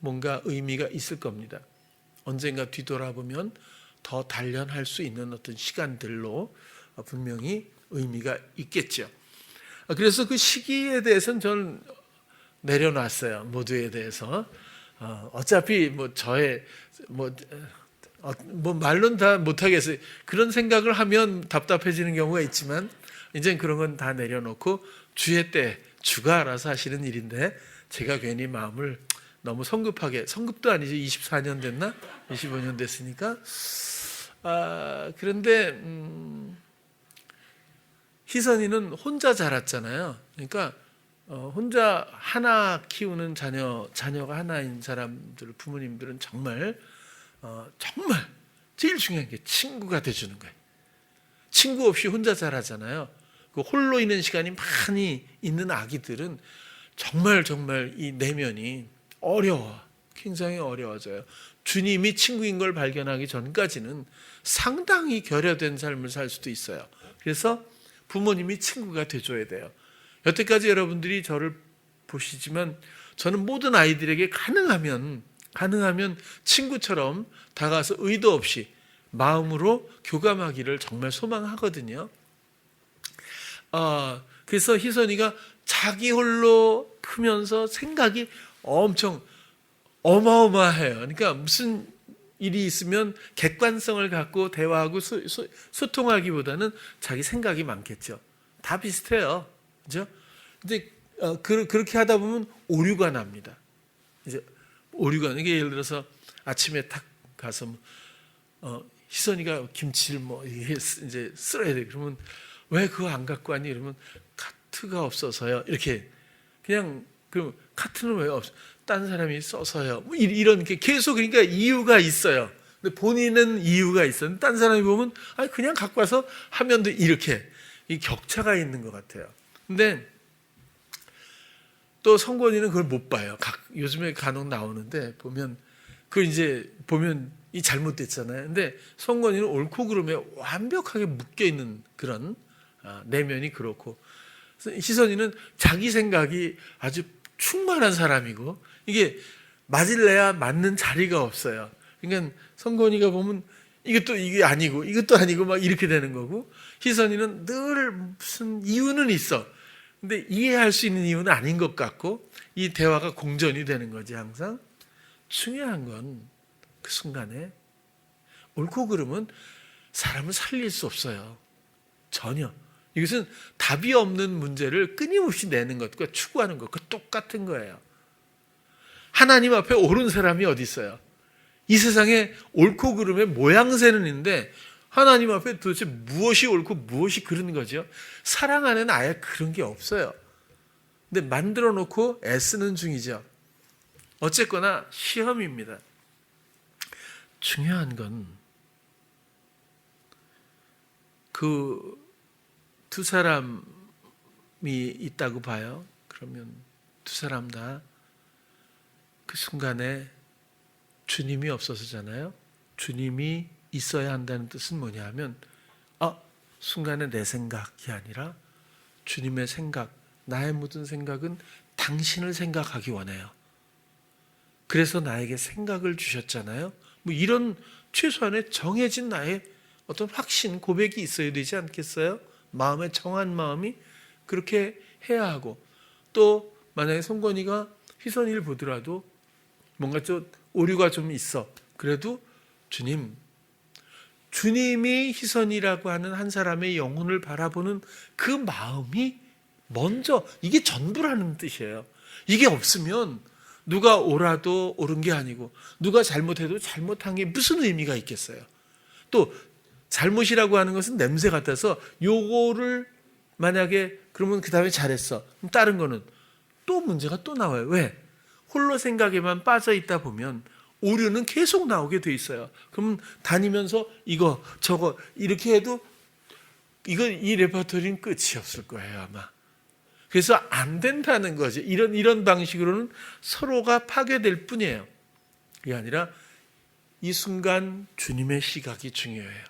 뭔가 의미가 있을 겁니다. 언젠가 뒤돌아보면 더 단련할 수 있는 어떤 시간들로 분명히 의미가 있겠죠. 그래서 그 시기에 대해서는 저는 내려놨어요. 모두에 대해서. 어차피 저의 말로는 다 못하겠어요. 그런 생각을 하면 답답해지는 경우가 있지만, 이제는 그런 건 다 내려놓고 주의 때 주가 알아서 하시는 일인데, 제가 괜히 마음을 너무 성급도 아니지, 24년 됐나? 25년 됐으니까. 그런데 희선이는 혼자 자랐잖아요. 그러니까 혼자 하나 키우는 자녀가 하나인 사람들, 부모님들은 정말 제일 중요한 게 친구가 돼주는 거예요. 친구 없이 혼자 자라잖아요. 그 홀로 있는 시간이 많이 있는 아기들은 정말 이 내면이 굉장히 어려워져요. 주님이 친구인 걸 발견하기 전까지는 상당히 결여된 삶을 살 수도 있어요. 그래서 부모님이 친구가 돼줘야 돼요. 여태까지 여러분들이 저를 보시지만, 저는 모든 아이들에게 가능하면 친구처럼 다가서 의도 없이 마음으로 교감하기를 정말 소망하거든요. 그래서 희선이가 자기 홀로 크면서 생각이 엄청 어마어마해요. 그러니까 무슨 일이 있으면 객관성을 갖고 대화하고 소통하기보다는 자기 생각이 많겠죠. 다 비슷해요. 그죠? 근데 그렇게 하다 보면 오류가 납니다. 이제 이게 예를 들어서 아침에 탁 가서 희선이가 김치를 이제 썰어야 돼. 그러면 왜 그거 안 갖고 왔니? 이러면 카트가 없어서요. 이렇게 그냥, 그럼 카트는 왜 없어? 딴 사람이 써서요. 이런 게 계속, 그러니까 이유가 있어요. 근데 본인은 이유가 있어요. 딴 사람이 보면 그냥 갖고 와서 하면 돼. 이렇게 이 격차가 있는 것 같아요. 근데 또 성권이는 그걸 못 봐요. 요즘에 간혹 나오는데 보면 이 잘못됐잖아요. 근데 성권이는 옳고 그름에 완벽하게 묶여 있는 그런 내면이 그렇고, 희선이는 자기 생각이 아주 충만한 사람이고, 이게 맞을래야 맞는 자리가 없어요. 그러니까 성권이가 보면 이게 아니고 이것도 아니고 막 이렇게 되는 거고, 희선이는 늘 무슨 이유는 있어. 근데 이해할 수 있는 이유는 아닌 것 같고, 이 대화가 공전이 되는 거지 항상. 중요한 건 그 순간에 옳고 그름은 사람을 살릴 수 없어요. 전혀. 이것은 답이 없는 문제를 끊임없이 내는 것과 추구하는 것과 똑같은 거예요. 하나님 앞에 옳은 사람이 어디 있어요? 이 세상에 옳고 그름의 모양새는 있는데, 하나님 앞에 도대체 무엇이 옳고 무엇이 그른 거죠? 사랑 안에는 아예 그런 게 없어요. 근데 만들어 놓고 애쓰는 중이죠. 어쨌거나 시험입니다. 중요한 건 그 두 사람이 있다고 봐요. 그러면 두 사람 다 그 순간에 주님이 없어서잖아요. 주님이 있어야 한다는 뜻은 뭐냐 하면, 순간에 내 생각이 아니라 주님의 생각, 나의 모든 생각은 당신을 생각하기 원해요. 그래서 나에게 생각을 주셨잖아요. 이런 최소한의 정해진 나의 어떤 확신, 고백이 있어야 되지 않겠어요? 마음에 정한 마음이 그렇게 해야 하고, 또 만약에 성권이가 희선이를 보더라도 뭔가 좀 오류가 좀 있어. 그래도 주님, 주님이 희선이라고 하는 한 사람의 영혼을 바라보는 그 마음이 먼저, 이게 전부라는 뜻이에요. 이게 없으면 누가 옳아도 옳은 게 아니고 누가 잘못해도 잘못한 게 무슨 의미가 있겠어요. 또 잘못이라고 하는 것은 냄새 같아서 요거를 만약에 그러면 그 다음에 잘했어. 그럼 다른 거는 또 문제가 또 나와요. 왜? 홀로 생각에만 빠져 있다 보면 오류는 계속 나오게 돼 있어요. 그럼 다니면서 이거 저거 이렇게 해도 이 레퍼토리는 끝이 없을 거예요, 아마. 그래서 안 된다는 거죠. 이런 방식으로는 서로가 파괴될 뿐이에요. 그게 아니라 이 순간 주님의 시각이 중요해요.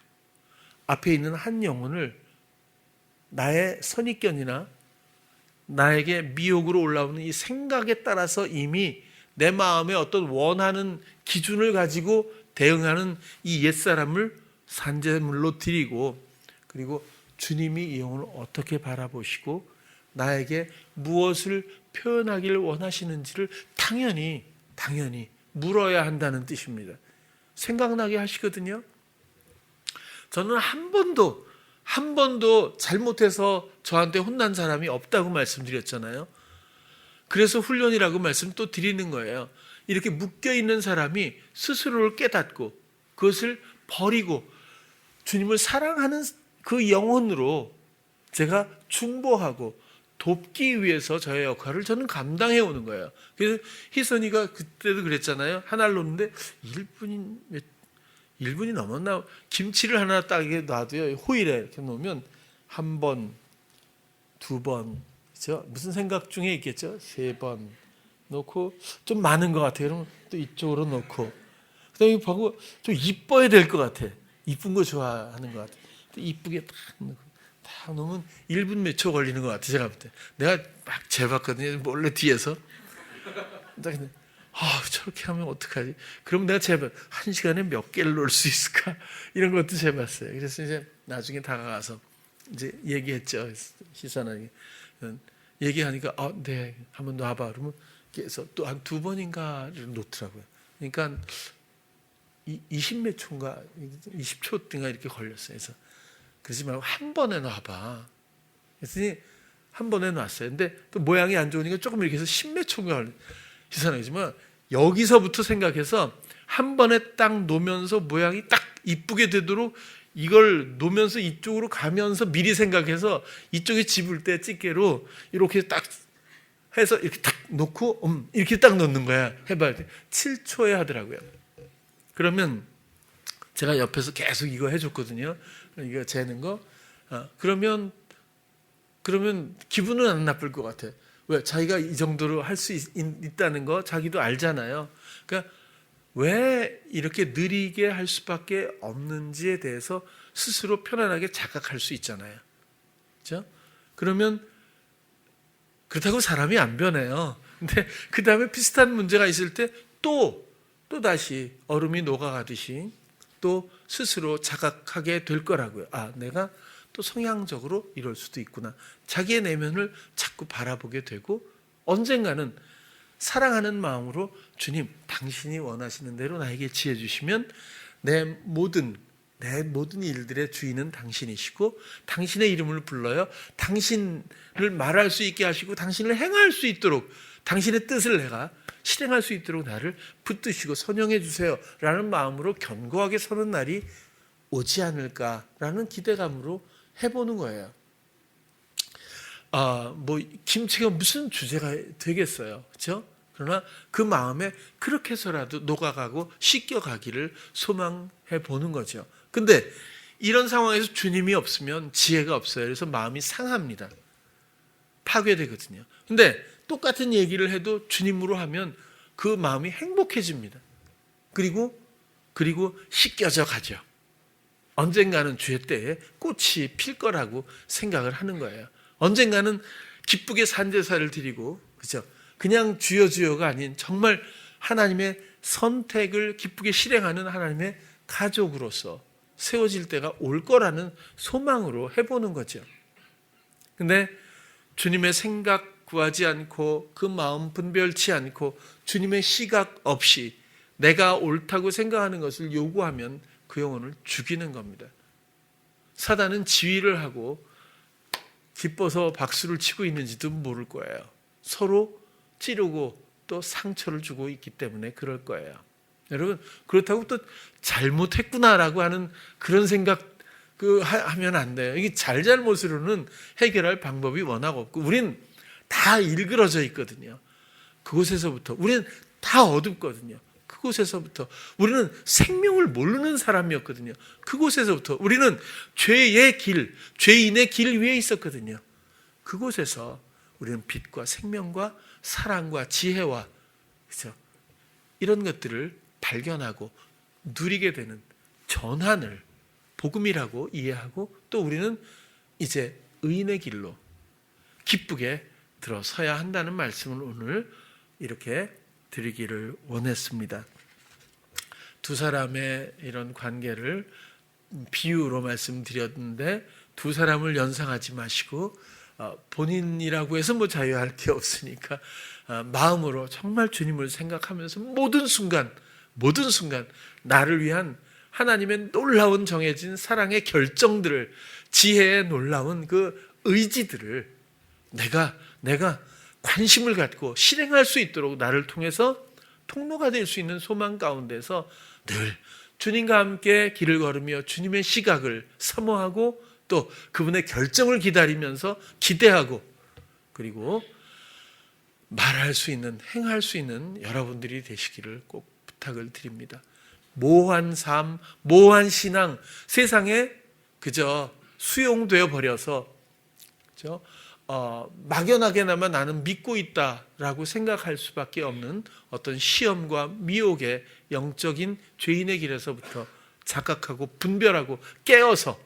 앞에 있는 한 영혼을 나의 선입견이나 나에게 미혹으로 올라오는 이 생각에 따라서 이미 내 마음에 어떤 원하는 기준을 가지고 대응하는 이 옛사람을 산제물로 드리고, 그리고 주님이 이 영혼을 어떻게 바라보시고 나에게 무엇을 표현하기를 원하시는지를 당연히 물어야 한다는 뜻입니다. 생각나게 하시거든요. 저는 한 번도 잘못해서 저한테 혼난 사람이 없다고 말씀드렸잖아요. 그래서 훈련이라고 말씀 또 드리는 거예요. 이렇게 묶여있는 사람이 스스로를 깨닫고 그것을 버리고 주님을 사랑하는 그 영혼으로 제가 중보하고 돕기 위해서 저의 역할을 저는 감당해 오는 거예요. 그래서 희선이가 그때도 그랬잖아요. 하나를 놓는데 1분이 넘었나? 김치를 하나 딱 놔도요, 호일에 이렇게 놓으면 한 번, 두 번, 그렇죠? 무슨 생각 중에 있겠죠? 세 번 놓고 좀 많은 것 같아요. 그러면 또 이쪽으로 놓고, 그다음에 보고 좀 이뻐야 될 것 같아. 이쁜 거 좋아하는 것 같아. 또 이쁘게 딱 놓고 딱 놓으면 1분 몇 초 걸리는 것 같아. 제가 볼 때. 내가 막 재봤거든요. 몰래 뒤에서. 근데 저렇게 하면 어떡하지? 그럼 내가 재봤 1시간에 몇 개를 놓을 수 있을까? 이런 것도 재봤어요. 그래서 이제 나중에 다가가서 이제 얘기했죠. 희선하게. 얘기하니까 네, 한번 놔봐. 그러면 그래서 또 한 2번인가를 놓더라고요. 그러니까 20몇 초인가 20초 든가 이렇게 걸렸어요. 그래서 그러지 말고 한 번에 놔봐. 그랬더니 한 번에 놨어요. 근데 또 모양이 안 좋으니까 조금 이렇게 해서 10몇 초인가 걸렸어요. 희선하지만 여기서부터 생각해서 한 번에 딱 놓으면서 모양이 딱 이쁘게 되도록 이걸 놓으면서 이쪽으로 가면서 미리 생각해서 이쪽에 집을 때 집게로 이렇게 딱 해서 이렇게 딱 놓고 이렇게 딱 놓는 거야. 해봐야 돼. 7초에 하더라고요. 그러면 제가 옆에서 계속 이거 해줬거든요. 이거 재는 거. 그러면 기분은 안 나쁠 것 같아. 왜? 자기가 이 정도로 할 수 있다는 거 자기도 알잖아요. 그러니까 왜 이렇게 느리게 할 수밖에 없는지에 대해서 스스로 편안하게 자각할 수 있잖아요. 그렇죠? 그러면 그렇다고 사람이 안 변해요. 근데 그 다음에 비슷한 문제가 있을 때 또 다시 얼음이 녹아가듯이 또 스스로 자각하게 될 거라고요. 내가 또 성향적으로 이럴 수도 있구나. 자기의 내면을 자꾸 바라보게 되고 언젠가는 사랑하는 마음으로 주님, 당신이 원하시는 대로 나에게 지혜 주시면 내 모든 일들의 주인은 당신이시고 당신의 이름을 불러요. 당신을 말할 수 있게 하시고 당신을 행할 수 있도록 당신의 뜻을 내가 실행할 수 있도록 나를 붙드시고 선용해 주세요 라는 마음으로 견고하게 서는 날이 오지 않을까라는 기대감으로 해보는 거예요. 김치가 무슨 주제가 되겠어요. 그렇죠? 그러나 그 마음에 그렇게 해서라도 녹아가고 씻겨가기를 소망해 보는 거죠. 근데 이런 상황에서 주님이 없으면 지혜가 없어요. 그래서 마음이 상합니다. 파괴되거든요. 근데 똑같은 얘기를 해도 주님으로 하면 그 마음이 행복해집니다. 그리고 씻겨져 가죠. 언젠가는 주의 때에 꽃이 필 거라고 생각을 하는 거예요. 언젠가는 기쁘게 산제사를 드리고, 그죠? 그냥 주여가 아닌 정말 하나님의 선택을 기쁘게 실행하는 하나님의 가족으로서 세워질 때가 올 거라는 소망으로 해보는 거죠. 근데 주님의 생각 구하지 않고 그 마음 분별치 않고 주님의 시각 없이 내가 옳다고 생각하는 것을 요구하면 그 영혼을 죽이는 겁니다. 사단은 지휘를 하고 기뻐서 박수를 치고 있는지도 모를 거예요. 서로 찌르고 또 상처를 주고 있기 때문에 그럴 거예요. 여러분, 그렇다고 또 잘못했구나라고 하는 그런 생각 하면 안 돼요. 이게 잘못으로는 해결할 방법이 워낙 없고, 우린 다 일그러져 있거든요. 그곳에서부터 우리는 다 어둡거든요. 그곳에서부터 우리는 생명을 모르는 사람이었거든요. 그곳에서부터 우리는 죄의 길, 죄인의 길 위에 있었거든요. 그곳에서 우리는 빛과 생명과 사랑과 지혜와, 그렇죠? 이런 것들을 발견하고 누리게 되는 전환을 복음이라고 이해하고, 또 우리는 이제 의인의 길로 기쁘게 들어서야 한다는 말씀을 오늘 이렇게 드리기를 원했습니다. 두 사람의 이런 관계를 비유로 말씀드렸는데, 두 사람을 연상하지 마시고 본인이라고 해서 뭐 자유할 게 없으니까 마음으로 정말 주님을 생각하면서 모든 순간 나를 위한 하나님의 놀라운 정해진 사랑의 결정들을, 지혜의 놀라운 그 의지들을 내가 관심을 갖고 실행할 수 있도록 나를 통해서 통로가 될 수 있는 소망 가운데서 늘 주님과 함께 길을 걸으며 주님의 시각을 사모하고, 또 그분의 결정을 기다리면서 기대하고, 그리고 말할 수 있는, 행할 수 있는 여러분들이 되시기를 꼭 부탁을 드립니다. 모호한 삶, 모호한 신앙, 세상에 그저 수용되어 버려서, 그죠? 막연하게나마 나는 믿고 있다라고 생각할 수밖에 없는 어떤 시험과 미혹의 영적인 죄인의 길에서부터 자각하고 분별하고 깨어서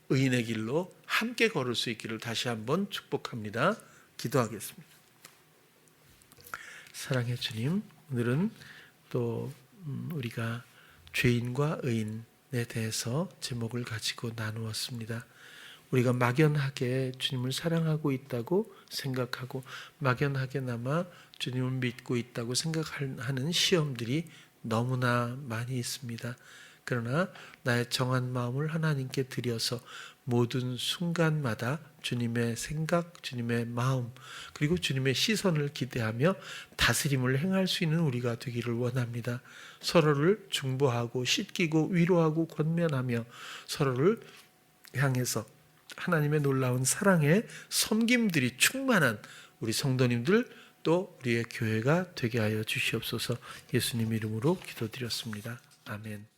의인의 길로 함께 걸을 수 있기를 다시 한번 축복합니다. 기도하겠습니다. 사랑의 주님, 오늘은 또 우리가 죄인과 의인에 대해서 제목을 가지고 나누었습니다. 우리가 막연하게 주님을 사랑하고 있다고 생각하고 막연하게나마 주님을 믿고 있다고 생각하는 시험들이 너무나 많이 있습니다. 그러나 나의 정한 마음을 하나님께 드려서 모든 순간마다 주님의 생각, 주님의 마음, 그리고 주님의 시선을 기대하며 다스림을 행할 수 있는 우리가 되기를 원합니다. 서로를 중보하고 씻기고 위로하고 권면하며 서로를 향해서 하나님의 놀라운 사랑의 섬김들이 충만한 우리 성도님들, 또 우리의 교회가 되게 하여 주시옵소서. 예수님 이름으로 기도드렸습니다. 아멘.